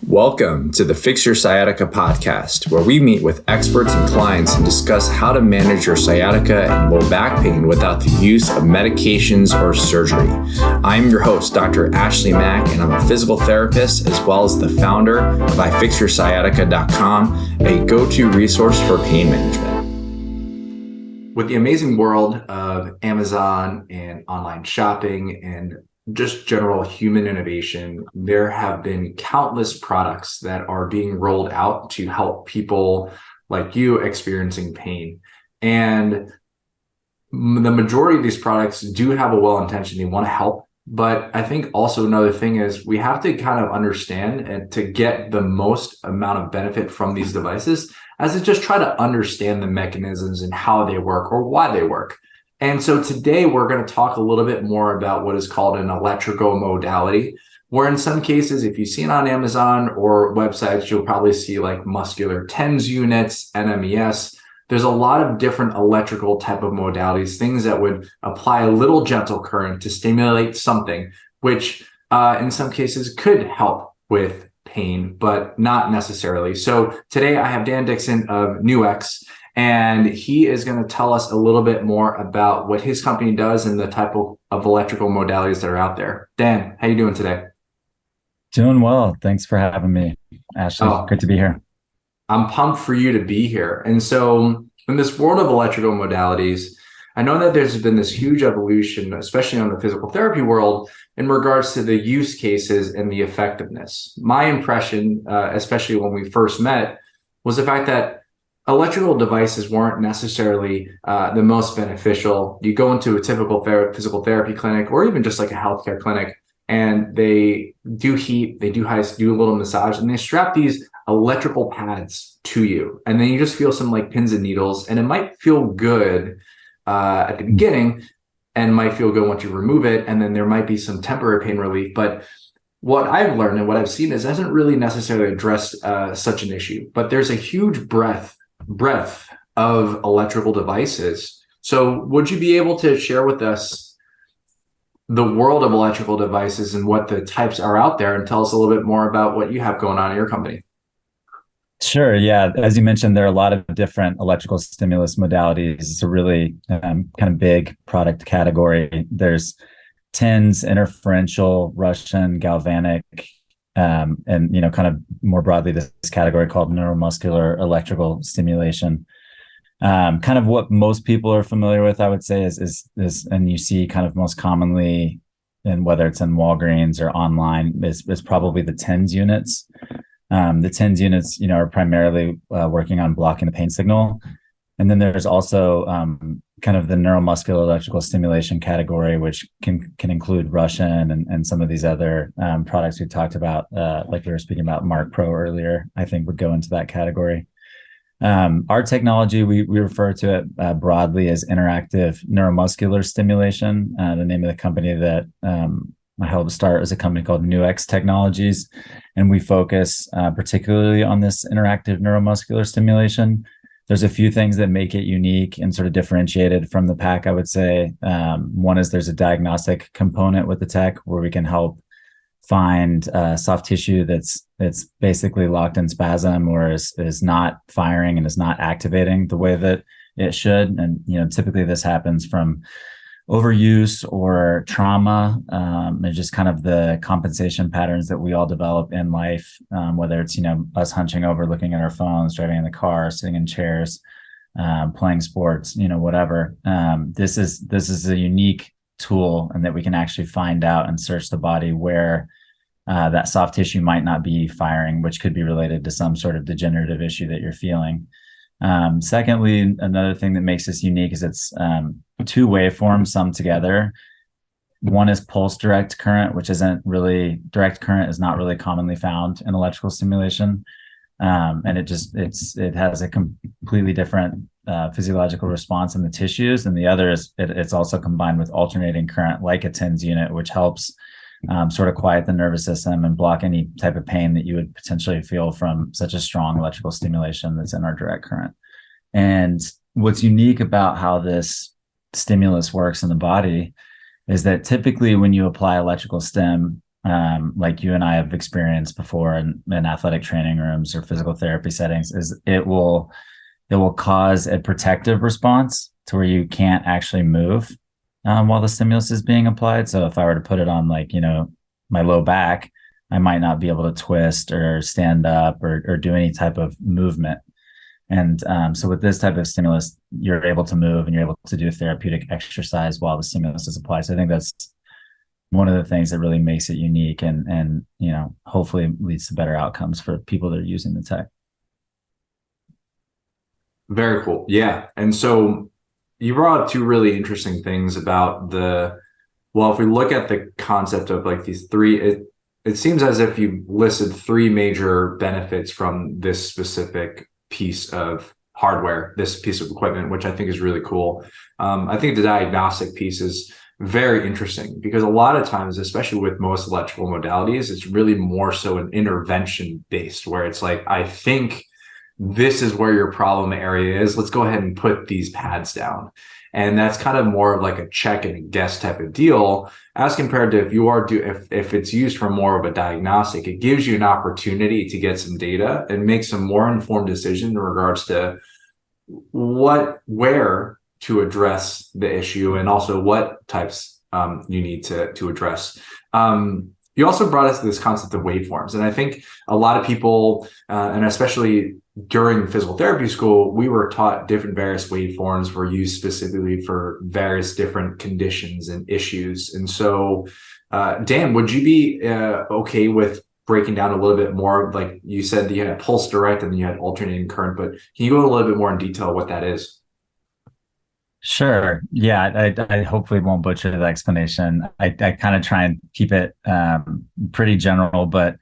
Welcome to the Fix Your Sciatica podcast, where we meet with experts and clients and discuss how to manage your sciatica and low back pain without the use of medications or surgery. I'm your host, Dr. Ashley Mack, and I'm a physical therapist as well as the founder of ifixyoursciatica.com, a go-to resource for pain management. With the amazing world of Amazon and online shopping and just general human innovation, there have been countless products that are being rolled out to help people like you experiencing pain. And the majority of these products do have a well-intention, they want to help. But I think also another thing is we have to kind of understand, and to get the most amount of benefit from these devices, as to just try to understand the mechanisms and how they work or why they work. And so today we're going to talk a little bit more about what is called an electrical modality, where in some cases, if you see it on Amazon or websites, you'll probably see like muscular TENS units, NMES. There's a lot of different electrical type of modalities, things that would apply a little gentle current to stimulate something, which in some cases could help with pain, but not necessarily. So today I have Dan Dixon of NuX, and he is going to tell us a little bit more about what his company does and the type of electrical modalities that are out there. Dan, how you doing today? Doing well. Thanks for having me, Ashley. Great to be here. I'm pumped for you to be here. And so in this world of electrical modalities, I know that there's been this huge evolution, especially on the physical therapy world, in regards to the use cases and the effectiveness. My impression, especially when we first met, was the fact that electrical devices weren't necessarily the most beneficial. You go into a typical physical therapy clinic, or even just like a healthcare clinic, and they do heat, they do do a little massage, and they strap these electrical pads to you. And then you just feel some like pins and needles, and it might feel good at the beginning and might feel good once you remove it. And then there might be some temporary pain relief. But what I've learned and what I've seen is it hasn't really necessarily addressed such an issue, but there's a huge breadth of electrical devices. So would you be able to share with us the world of electrical devices and what the types are out there, and tell us a little bit more about what you have going on in your company? Sure. Yeah. As you mentioned, there are a lot of different electrical stimulus modalities. It's a really kind of big product category. There's TENS, interferential, Russian, galvanic, and kind of more broadly, this category called neuromuscular electrical stimulation. Kind of what most people are familiar with, I would say, is and you see kind of most commonly, and whether it's in Walgreens or online, is probably the TENS units. The TENS units, are primarily working on blocking the pain signal. And then there's also kind of the neuromuscular electrical stimulation category, which can include Russian and some of these other products we talked about, like we were speaking about Mark Pro earlier, I think would go into that category. Our technology, we refer to it broadly as interactive neuromuscular stimulation. The name of the company that I helped start is a company called NuX Technologies, and we focus particularly on this interactive neuromuscular stimulation. There's a few things that make it unique and sort of differentiated from the pack, I would say. One is there's a diagnostic component with the tech where we can help find soft tissue that's basically locked in spasm, or is not firing and is not activating the way that it should. And typically this happens from overuse or trauma, and just kind of the compensation patterns that we all develop in life, whether it's us hunching over, looking at our phones, driving in the car, sitting in chairs, playing sports, whatever. This is a unique tool, and that we can actually find out and search the body where that soft tissue might not be firing, which could be related to some sort of degenerative issue that you're feeling. Secondly, another thing that makes this unique is it's two waveforms summed together. One is pulse direct current, which isn't really, direct current is not really commonly found in electrical stimulation. And it has a completely different physiological response in the tissues. And the other is it's also combined with alternating current, like a TENS unit, which helps sort of quiet the nervous system and block any type of pain that you would potentially feel from such a strong electrical stimulation that's in our direct current. And what's unique about how this stimulus works in the body is that typically when you apply electrical stim, like you and I have experienced before in athletic training rooms or physical therapy settings, is it will cause a protective response to where you can't actually move while the stimulus is being applied. So if I were to put it on, like, my low back, I might not be able to twist or stand up or do any type of movement. And so with this type of stimulus, you're able to move and you're able to do therapeutic exercise while the stimulus is applied. So I think that's one of the things that really makes it unique and hopefully leads to better outcomes for people that are using the tech. Very cool. Yeah. And so you brought up two really interesting things about well, if we look at the concept of like these three, it seems as if you listed three major benefits from this specific piece of hardware, this piece of equipment, which I think is really cool. I think the diagnostic piece is very interesting because a lot of times, especially with most electrical modalities, it's really more so an intervention based, where it's like, I think this is where your problem area is. Let's go ahead and put these pads down. And that's kind of more of like a check and a guess type of deal, as compared to if it's used for more of a diagnostic, it gives you an opportunity to get some data and make some more informed decision in regards to where to address the issue and also what types you need to address. You also brought us to this concept of waveforms. And I think a lot of people, and especially during physical therapy school, we were taught different various waveforms were used specifically for various different conditions and issues. And so, Dan, would you be okay with breaking down a little bit more? Like you said, you had pulse direct and then you had alternating current, but can you go a little bit more in detail what that is? Sure. Yeah, I hopefully won't butcher the explanation. I kind of try and keep it pretty general, but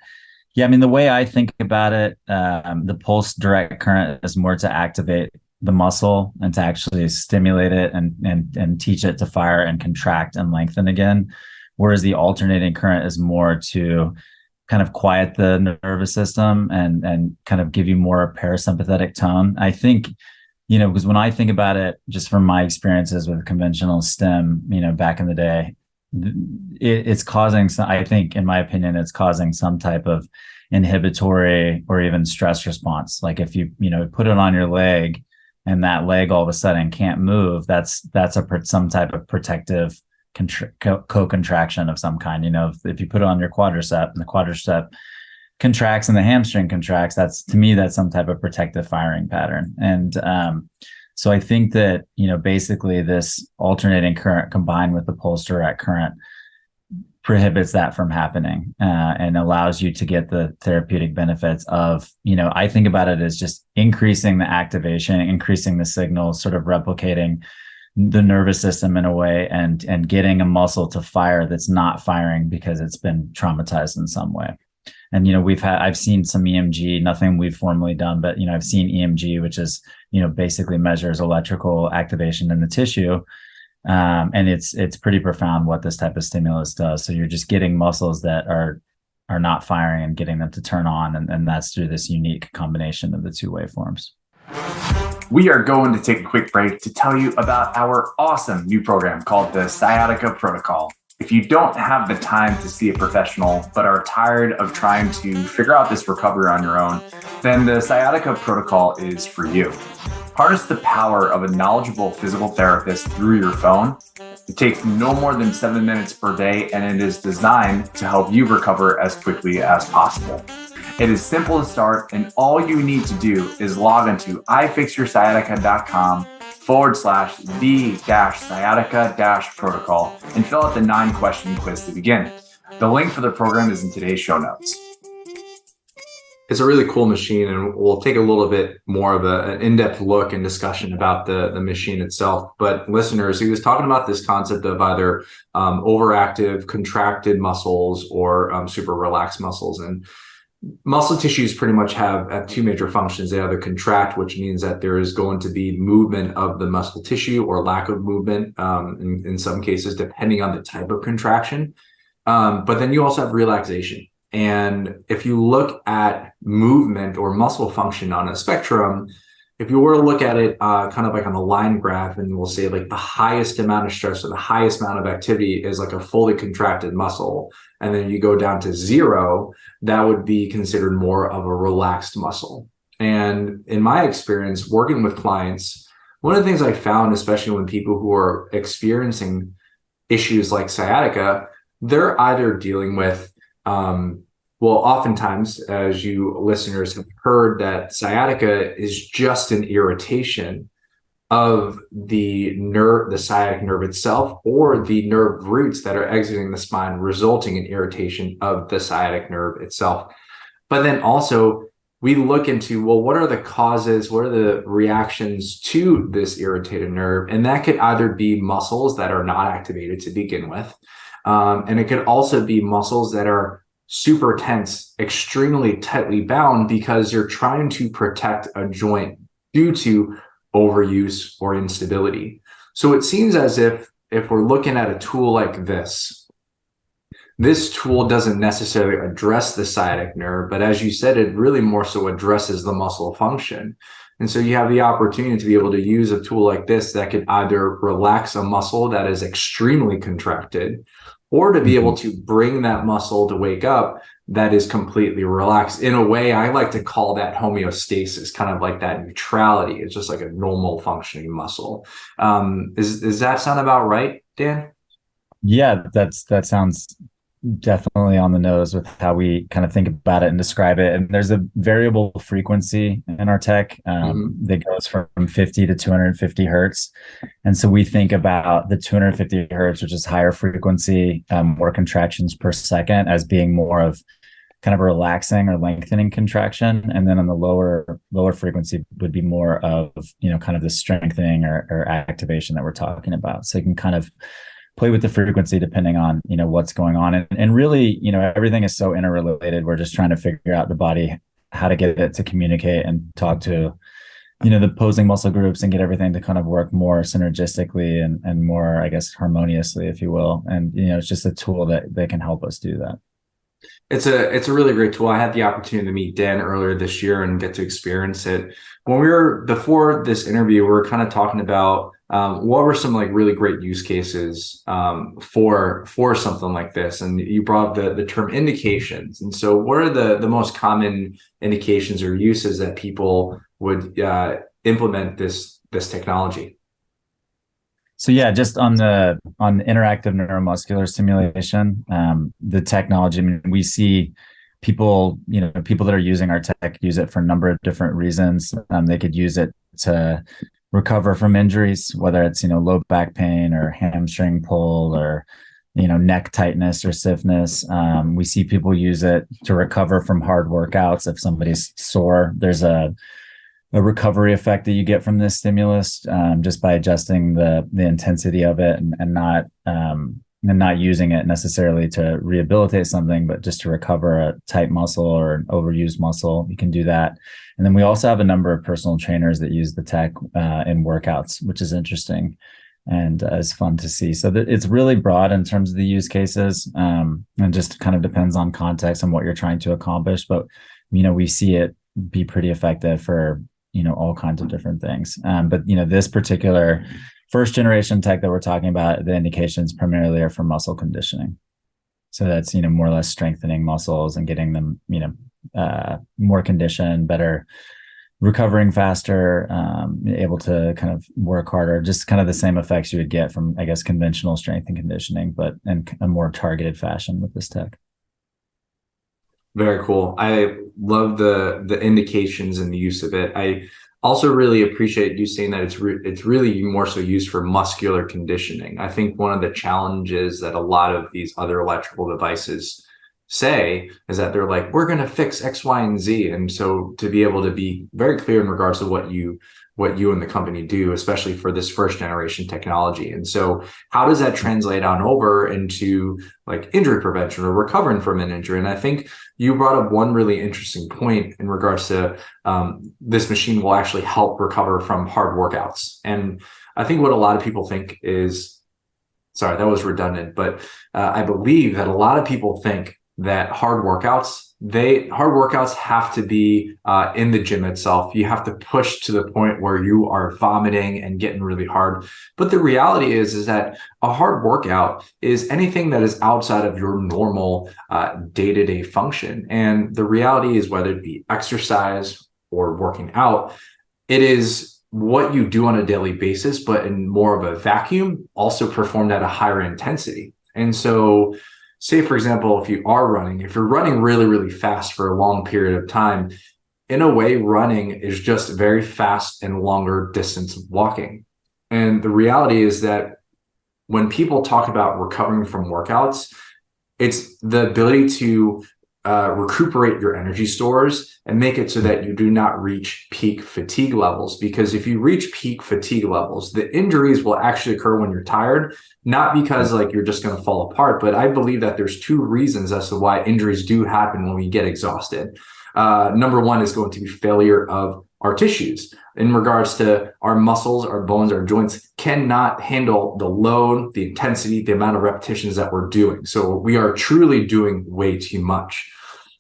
yeah, I mean, the way I think about it, the pulse direct current is more to activate the muscle and to actually stimulate it and teach it to fire and contract and lengthen again. Whereas the alternating current is more to kind of quiet the nervous system and kind of give you more parasympathetic tone. I think, because when I think about it, just from my experiences with conventional stim, back in the day, it's causing some, I think, in my opinion, it's causing some type of inhibitory or even stress response. Like if you, put it on your leg and that leg all of a sudden can't move, that's some type of protective co-contraction of some kind. If you put it on your quadricep and the quadricep contracts and the hamstring contracts, to me, that's some type of protective firing pattern. And so I think that, basically this alternating current combined with the pulse direct current prohibits that from happening and allows you to get the therapeutic benefits of, I think about it as just increasing the activation, increasing the signal, sort of replicating the nervous system in a way and getting a muscle to fire that's not firing because it's been traumatized in some way. And, I've seen some EMG, nothing we've formally done, but, I've seen EMG, which is, basically measures electrical activation in the tissue. And it's pretty profound what this type of stimulus does. So you're just getting muscles that are not firing and getting them to turn on. And that's through this unique combination of the two waveforms. We are going to take a quick break to tell you about our awesome new program called the Sciatica Protocol. If you don't have the time to see a professional, but are tired of trying to figure out this recovery on your own, then the Sciatica Protocol is for you. Harness the power of a knowledgeable physical therapist through your phone. It takes no more than 7 minutes per day, and it is designed to help you recover as quickly as possible. It is simple to start, and all you need to do is log into ifixyoursciatica.com/the-sciatica-protocol and fill out the 9-question quiz to begin. The link for the program is in today's show notes. It's a really cool machine, and we'll take a little bit more of an in-depth look and discussion about the machine itself. But listeners, he was talking about this concept of either overactive, contracted muscles or super relaxed muscles. And muscle tissues pretty much have two major functions. They either contract, which means that there is going to be movement of the muscle tissue or lack of movement in some cases, depending on the type of contraction. But then you also have relaxation. And if you look at movement or muscle function on a spectrum, if you were to look at it kind of like on a line graph, and we'll say like the highest amount of stress or the highest amount of activity is like a fully contracted muscle, and then you go down to zero, that would be considered more of a relaxed muscle. And in my experience working with clients, one of the things I found, especially when people who are experiencing issues like sciatica, they're either dealing with well, oftentimes, as you listeners have heard, that sciatica is just an irritation of the nerve, the sciatic nerve itself, or the nerve roots that are exiting the spine, resulting in irritation of the sciatic nerve itself. But then also, we look into, well, what are the causes? What are the reactions to this irritated nerve? And that could either be muscles that are not activated to begin with. And it could also be muscles that are super tense, extremely tightly bound because you're trying to protect a joint due to overuse or instability. So it seems as if we're looking at a tool like this tool doesn't necessarily address the sciatic nerve, but as you said, it really more so addresses the muscle function. And so you have the opportunity to be able to use a tool like this that could either relax a muscle that is extremely contracted, or to be able to bring that muscle to wake up that is completely relaxed. In a way, I like to call that homeostasis, kind of like that neutrality. It's just like a normal functioning muscle. Does that sound about right, Dan? Yeah, that sounds definitely on the nose with how we kind of think about it and describe it. And there's a variable frequency in our tech that goes from 50 to 250 hertz. And so we think about the 250 hertz, which is higher frequency, more contractions per second, as being more of kind of a relaxing or lengthening contraction. And then on the lower frequency would be more of, kind of the strengthening or activation that we're talking about. So you can kind of play with the frequency depending on, what's going on. And really, everything is so interrelated. We're just trying to figure out the body, how to get it to communicate and talk to, the opposing muscle groups and get everything to kind of work more synergistically and more, I guess, harmoniously, if you will. And, it's just a tool that can help us do that. It's a really great tool. I had the opportunity to meet Dan earlier this year and get to experience it. When before this interview, we were kind of talking about what were some like really great use cases for something like this, and you brought up the term indications. And so, what are the most common indications or uses that people would implement this technology? So yeah, just on the interactive neuromuscular stimulation, the technology. I mean, we see people that are using our tech use it for a number of different reasons. They could use it to recover from injuries, whether it's low back pain or hamstring pull or neck tightness or stiffness. We see people use it to recover from hard workouts. If somebody's sore, there's a recovery effect that you get from this stimulus just by adjusting the intensity of it and not using it necessarily to rehabilitate something, but just to recover a tight muscle or an overused muscle. You can do that. And then we also have a number of personal trainers that use the tech in workouts, which is interesting and is fun to see. So it's really broad in terms of the use cases, and just kind of depends on context and what you're trying to accomplish. But, we see it be pretty effective for, all kinds of different things. But, this particular first generation tech that we're talking about, the indications primarily are for muscle conditioning. So that's, more or less strengthening muscles and getting them, more conditioned, better recovering faster, able to kind of work harder, just kind of the same effects you would get from, I guess, conventional strength and conditioning, but in a more targeted fashion with this tech. Very cool. I love the indications and the use of it. I also really appreciate you saying that it's really more so used for muscular conditioning. I think one of the challenges that a lot of these other electrical devices say is that they're like, we're going to fix X, Y, and Z. And so to be able to be very clear in regards to what you and the company do, especially for this first generation technology. And so how does that translate on over into like injury prevention or recovering from an injury? And I think you brought up one really interesting point in regards to this machine will actually help recover from hard workouts. And I think what a lot of people think is, sorry, that was redundant, but I believe that a lot of people think that hard workouts hard workouts have to be in the gym itself. You have to push to the point where you are vomiting and getting really hard. But the reality is that a hard workout is anything that is outside of your normal day-to-day function. And the reality is, whether it be exercise or working out, it is what you do on a daily basis, but in more of a vacuum, also performed at a higher intensity. And so, say, for example, if you're running really, really fast for a long period of time, in a way, running is just very fast and longer distance walking. And the reality is that when people talk about recovering from workouts, it's the ability to recuperate your energy stores and make it so that you do not reach peak fatigue levels. Because if you reach peak fatigue levels, the injuries will actually occur when you're tired, not because like you're just going to fall apart. But I believe that there's two reasons as to why injuries do happen when we get exhausted. Number one is going to be failure of our tissues in regards to our muscles, our bones, our joints cannot handle the load, the intensity, the amount of repetitions that we're doing. So we are truly doing way too much.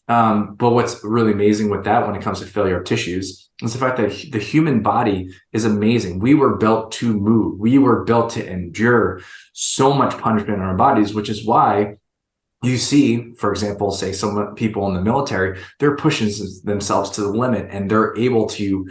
But what's really amazing with that when it comes to failure of tissues is the fact that the human body is amazing. We were built to move. We were built to endure so much punishment in our bodies, which is why you see, for example, say some people in the military, they're pushing themselves to the limit and they're able to,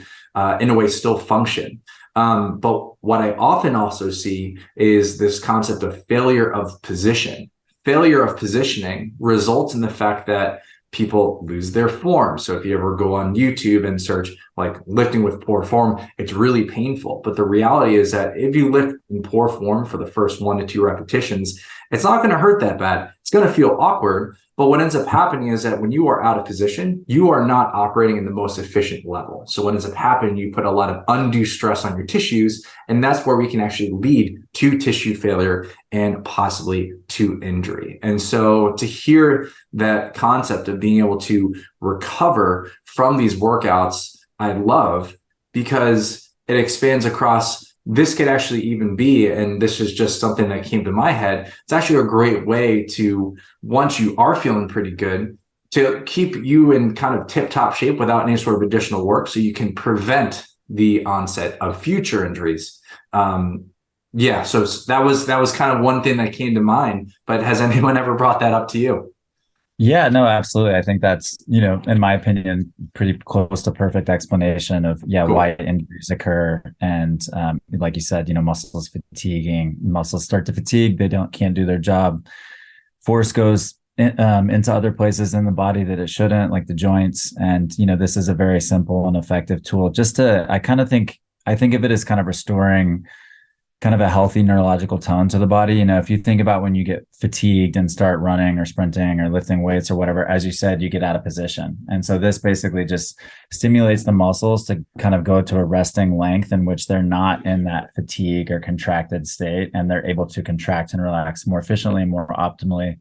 in a way, still function. But what I often also see is this concept of failure of position. Failure of positioning results in the fact that people lose their form. So if you ever go on YouTube and search like lifting with poor form, it's really painful. But the reality is that if you lift in poor form for the first 1 to 2 repetitions, it's not going to hurt that bad. It's going to feel awkward. But what ends up happening is that when you are out of position, you are not operating in the most efficient level. So what ends up happening, you put a lot of undue stress on your tissues, and that's where we can actually lead to tissue failure and possibly to injury. And so to hear that concept of being able to recover from these workouts, I love, because it expands across. This could actually even be, and this is just something that came to my head, it's actually a great way to, once you are feeling pretty good, to keep you in kind of tip-top shape without any sort of additional work, so you can prevent the onset of future injuries. Yeah, so that was kind of one thing that came to mind, but has anyone ever brought that up to you? Yeah, no, absolutely. I think that's, in my opinion, pretty close to perfect explanation of, Cool. why injuries occur. And like you said, muscles start to fatigue. They can't do their job. Force goes into other places in the body that it shouldn't, like the joints. And, this is a very simple and effective tool. I think of it as kind of restoring kind of a healthy neurological tone to the body. If you think about when you get fatigued and start running or sprinting or lifting weights or whatever, as you said, you get out of position. And so this basically just stimulates the muscles to kind of go to a resting length in which they're not in that fatigue or contracted state, and they're able to contract and relax more efficiently, more optimally,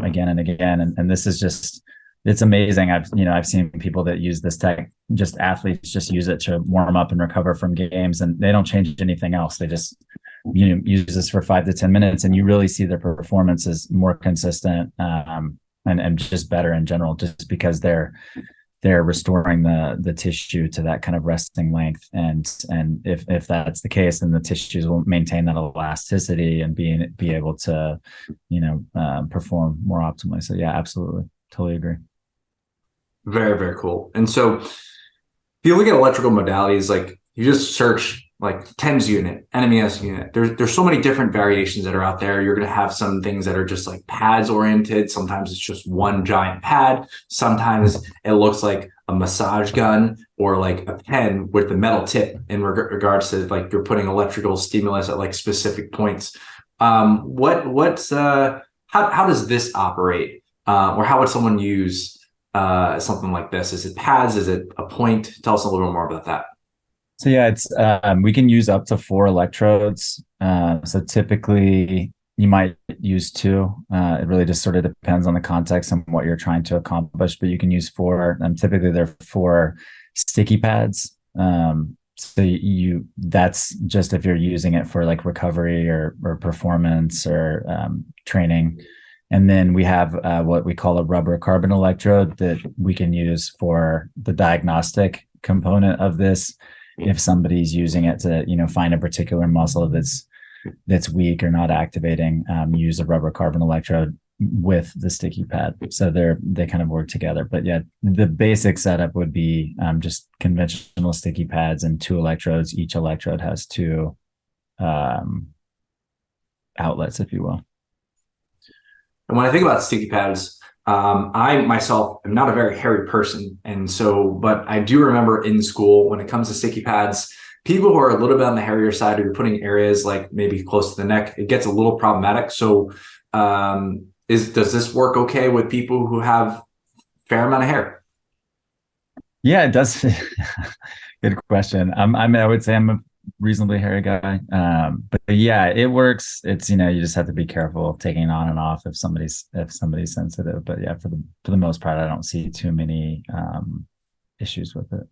again and again. And this is just, it's amazing. I've seen people that use this tech, just athletes just use it to warm up and recover from games, and they don't change anything else. They just use this for 5 to 10 minutes, and you really see their performance is more consistent, and just better in general, just because they're restoring the tissue to that kind of resting length. And if that's the case, then the tissues will maintain that elasticity and be able to perform more optimally. So yeah, absolutely, totally agree. Very, very cool. And so if you look at electrical modalities, like you just search like TENS unit, NMES unit, there's so many different variations that are out there. You're going to have some things that are just like pads oriented. Sometimes it's just one giant pad. Sometimes it looks like a massage gun or like a pen with the metal tip in regards to like you're putting electrical stimulus at like specific points. How does this operate? Or how would someone use something like this? Is it pads? Is it a point? Tell us a little more about that. So yeah, it's we can use up to 4 electrodes. So typically you might use 2. It really just sort of depends on the context and what you're trying to accomplish, but you can use 4. And typically they're 4 sticky pads. So that's just if you're using it for like recovery or performance or training. And then we have what we call a rubber carbon electrode that we can use for the diagnostic component of this. If somebody's using it to, find a particular muscle that's weak or not activating, use a rubber carbon electrode with the sticky pad. So they kind of work together. But yeah, the basic setup would be just conventional sticky pads and 2 electrodes. Each electrode has 2 outlets, if you will. And when I think about sticky pads, I myself am not a very hairy person. And so, but I do remember in school, when it comes to sticky pads, people who are a little bit on the hairier side, who are putting areas like maybe close to the neck, it gets a little problematic. So does this work okay with people who have a fair amount of hair? Yeah, it does. Good question. I would say I'm a reasonably hairy guy. But yeah, it works. It's, you just have to be careful taking it on and off if somebody's sensitive. But yeah, for the most part, I don't see too many issues with it.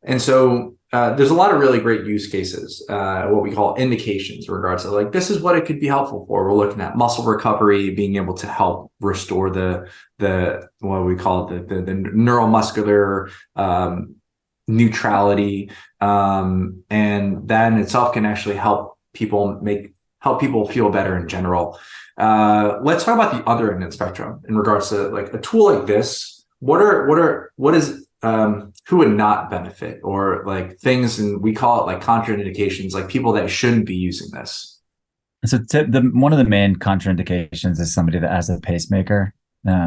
And so there's a lot of really great use cases, what we call indications in regards to like, this is what it could be helpful for. We're looking at muscle recovery, being able to help restore the what we call it, the neuromuscular neutrality. And that in itself can actually help people feel better in general. Let's talk about the other end of the spectrum in regards to like a tool like this. Who would not benefit, or like things, and we call it like contraindications, like people that shouldn't be using this? So one of the main contraindications is somebody that has a pacemaker.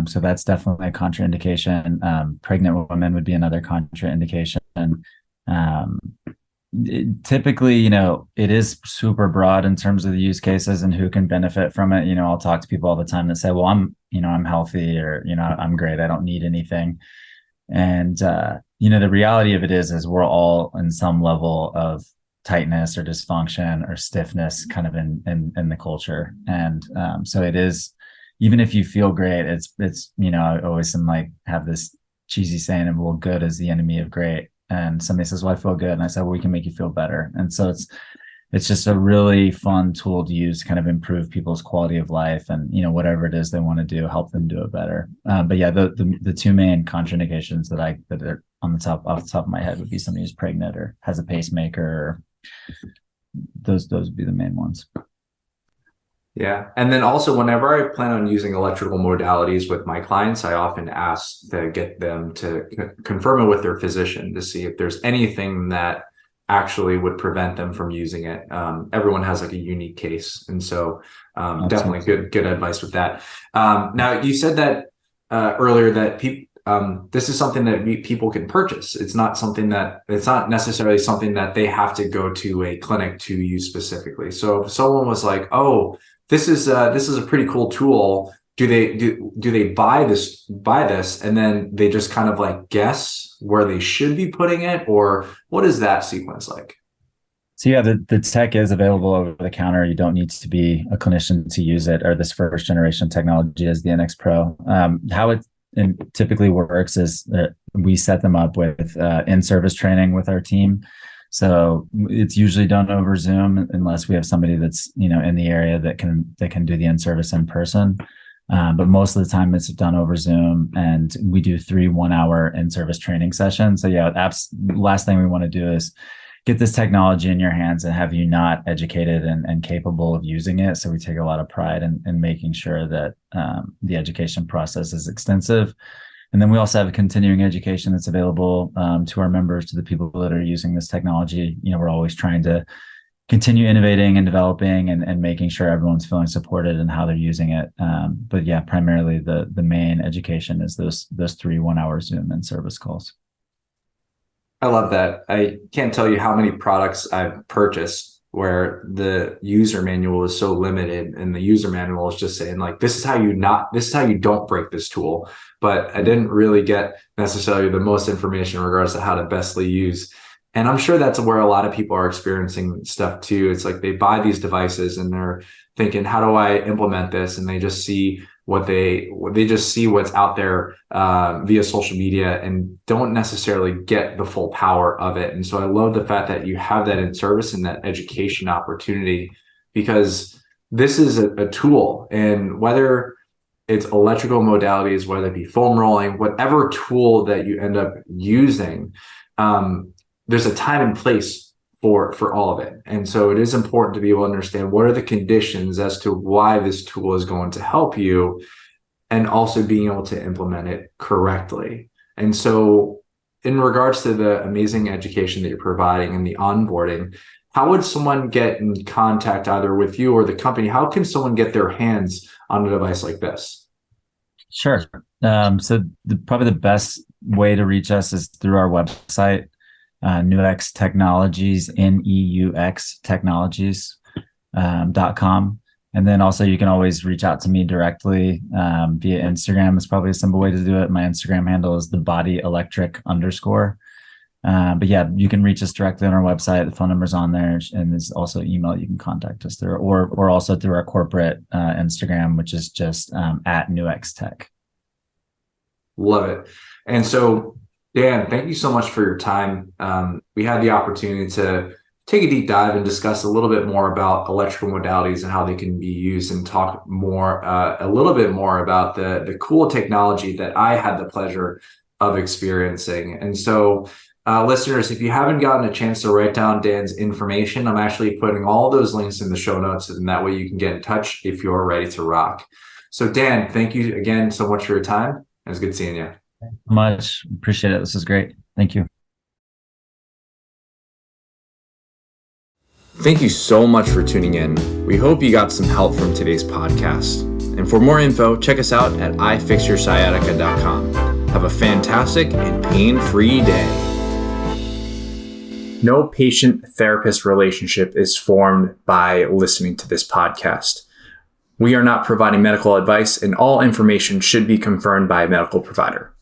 So that's definitely a contraindication. Pregnant women would be another contraindication. Typically, it is super broad in terms of the use cases and who can benefit from it. I'll talk to people all the time that say, well, I'm healthy, or, I'm great, I don't need anything. And, the reality of it is we're all in some level of tightness or dysfunction or stiffness kind of in the culture. And so it is, even if you feel great, it's I always have this cheesy saying, well, good is the enemy of great. And somebody says, well, I feel good. And I said, well, we can make you feel better. And so it's just a really fun tool to use to kind of improve people's quality of life, and, whatever it is they want to do, help them do it better. But yeah, the 2 main contraindications that are off the top of my head would be somebody who's pregnant or has a pacemaker. Those would be the main ones. Yeah. And then also, whenever I plan on using electrical modalities with my clients, I often ask to get them to confirm it with their physician to see if there's anything that actually would prevent them from using it. Everyone has like a unique case. And so definitely good advice with that. Now, you said that earlier that this is something that people can purchase. It's not necessarily something that they have to go to a clinic to use specifically. So if someone was like, oh, this is a pretty cool tool, do they buy this and then they just kind of like guess where they should be putting it, or what is that sequence like? So yeah, the tech is available over the counter. You don't need to be a clinician to use it, or this first generation technology as the NX Pro. How it typically works is that we set them up with in-service training with our team. So it's usually done over Zoom, unless we have somebody that's in the area that can do the in-service in person. But most of the time it's done over Zoom, and we do 3 1-hour in-service training sessions. So yeah, last thing we want to do is get this technology in your hands and have you not educated and capable of using it. So we take a lot of pride in making sure that the education process is extensive. And then we also have a continuing education that's available to our members, to the people that are using this technology. We're always trying to continue innovating and developing and making sure everyone's feeling supported in how they're using it. But yeah, primarily the main education is those 3 1-hour Zoom and service calls. I love that. I can't tell you how many products I've purchased where the user manual is so limited, and the user manual is just saying like, this is how you don't break this tool. But I didn't really get necessarily the most information in regards to how to bestly use. And I'm sure that's where a lot of people are experiencing stuff too. It's like they buy these devices and they're thinking, how do I implement this? And they just see what's out there via social media and don't necessarily get the full power of it. And so I love the fact that you have that in service and that education opportunity, because this is a tool, and whether it's electrical modalities, whether it be foam rolling, whatever tool that you end up using, there's a time and place for all of it. And so it is important to be able to understand what are the conditions as to why this tool is going to help you, and also being able to implement it correctly. And so in regards to the amazing education that you're providing and the onboarding, how would someone get in contact either with you or the company? How can someone get their hands on a device like this? Sure. So probably the best way to reach us is through our website, Neux Technologies, NEUX Technologies.com. And then also you can always reach out to me directly via Instagram. It's probably a simple way to do it. My Instagram handle is _thebodyelectric_. But yeah, you can reach us directly on our website. The phone number's on there, and there's also email you can contact us through, or also through our corporate Instagram, which is just at Neux Tech. Love it. And so, Dan, thank you so much for your time. We had the opportunity to take a deep dive and discuss a little bit more about electrical modalities and how they can be used, and talk more, a little bit more about the cool technology that I had the pleasure of experiencing. And so, listeners, if you haven't gotten a chance to write down Dan's information, I'm actually putting all those links in the show notes, and that way you can get in touch if you're ready to rock. So Dan, thank you again so much for your time. It was good seeing you. Much appreciate it. This is great. Thank you. Thank you so much for tuning in. We hope you got some help from today's podcast. And for more info, check us out at ifixyoursciatica.com. Have a fantastic and pain-free day. No patient-therapist relationship is formed by listening to this podcast. We are not providing medical advice, and all information should be confirmed by a medical provider.